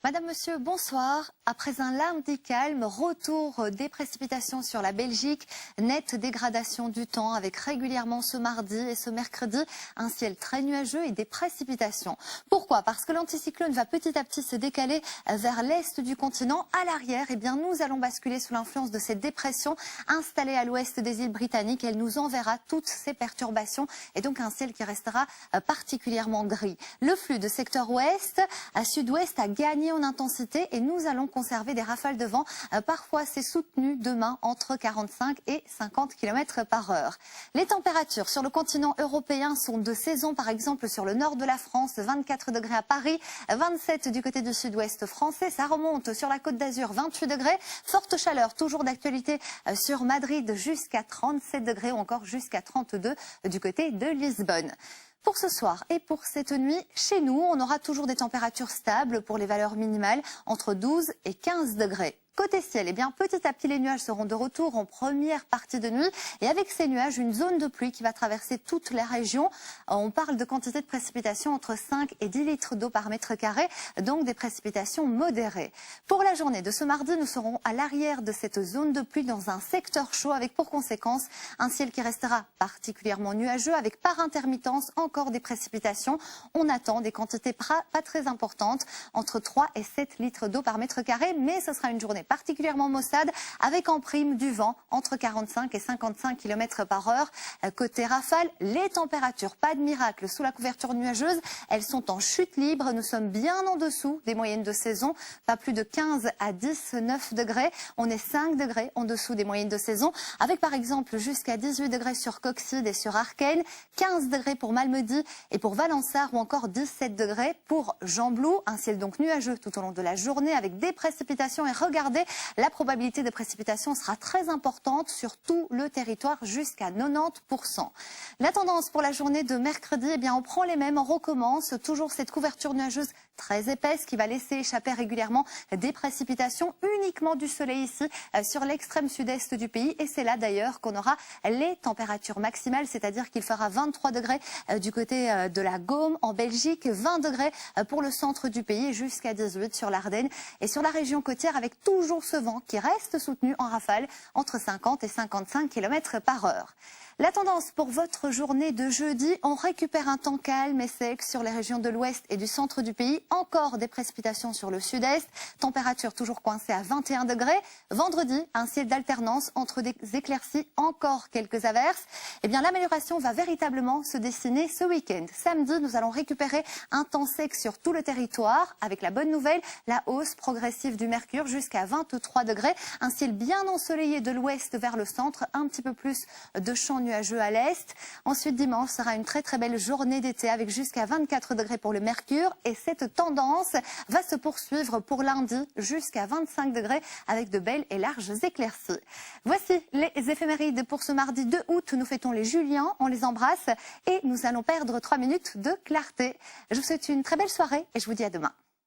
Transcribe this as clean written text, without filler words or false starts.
Madame, Monsieur, bonsoir. Après un lundi calme, retour des précipitations sur la Belgique, nette dégradation du temps avec régulièrement ce mardi et ce mercredi un ciel très nuageux et des précipitations. Pourquoi? Parce que l'anticyclone va petit à petit se décaler vers l'est du continent. À l'arrière, nous allons basculer sous l'influence de cette dépression installée à l'ouest des îles britanniques. Elle nous enverra toutes ces perturbations et donc un ciel qui restera particulièrement gris. Le flux de secteur ouest à sud-ouest a gagné en intensité et nous allons conserver des rafales de vent. Parfois, c'est soutenu demain entre 45 et 50 km par heure. Les températures sur le continent européen sont de saison, par exemple sur le nord de la France, 24 degrés à Paris, 27 du côté du sud-ouest français. Ça remonte sur la Côte d'Azur, 28 degrés. Forte chaleur, toujours d'actualité sur Madrid, jusqu'à 37 degrés ou encore jusqu'à 32 du côté de Lisbonne. Pour ce soir et pour cette nuit, chez nous, on aura toujours des températures stables pour les valeurs minimales entre 12 et 15 degrés. Côté ciel, petit à petit, les nuages seront de retour en première partie de nuit. Et avec ces nuages, une zone de pluie qui va traverser toute la région. On parle de quantité de précipitations entre 5 et 10 litres d'eau par mètre carré, donc des précipitations modérées. Pour la journée de ce mardi, nous serons à l'arrière de cette zone de pluie dans un secteur chaud avec pour conséquence un ciel qui restera particulièrement nuageux avec par intermittence encore des précipitations. On attend des quantités pas très importantes, entre 3 et 7 litres d'eau par mètre carré, mais ce sera une journée particulièrement maussade avec en prime du vent entre 45 et 55 km par heure. Côté rafale, les températures, pas de miracle sous la couverture nuageuse, elles sont en chute libre. Nous sommes bien en dessous des moyennes de saison, pas plus de 15 à 19 degrés. On est 5 degrés en dessous des moyennes de saison, avec par exemple jusqu'à 18 degrés sur Coxyde et sur Arken, 15 degrés pour Malmedy et pour Valensart ou encore 17 degrés pour Gembloux. Un ciel donc nuageux tout au long de la journée avec des précipitations et regardez, la probabilité de précipitation sera très importante sur tout le territoire jusqu'à 90%. La tendance pour la journée de mercredi, on prend les mêmes, on recommence toujours cette couverture nuageuse très épaisse qui va laisser échapper régulièrement des précipitations, uniquement du soleil ici sur l'extrême sud-est du pays et c'est là d'ailleurs qu'on aura les températures maximales, c'est-à-dire qu'il fera 23 degrés du côté de la Gaume en Belgique, 20 degrés pour le centre du pays jusqu'à 18 sur l'Ardenne et sur la région côtière avec toujours ce vent qui reste soutenu en rafale entre 50 et 55 km par heure. La tendance pour votre journée de jeudi, on récupère un temps calme et sec sur les régions de l'ouest et du centre du pays. Encore des précipitations sur le sud-est. Température toujours coincée à 21 degrés. Vendredi, un ciel d'alternance entre des éclaircies, encore quelques averses. L'amélioration va véritablement se dessiner ce week-end. Samedi, nous allons récupérer un temps sec sur tout le territoire. Avec la bonne nouvelle, la hausse progressive du mercure jusqu'à 23 degrés. Un ciel bien ensoleillé de l'ouest vers le centre. Un petit peu plus de champs nuageux à l'est. Ensuite, dimanche sera une très très belle journée d'été avec jusqu'à 24 degrés pour le mercure et cette tendance va se poursuivre pour lundi jusqu'à 25 degrés avec de belles et larges éclaircies. Voici les éphémérides pour ce mardi 2 août. Nous fêtons les Juliens, on les embrasse et nous allons perdre 3 minutes de clarté. Je vous souhaite une très belle soirée et je vous dis à demain.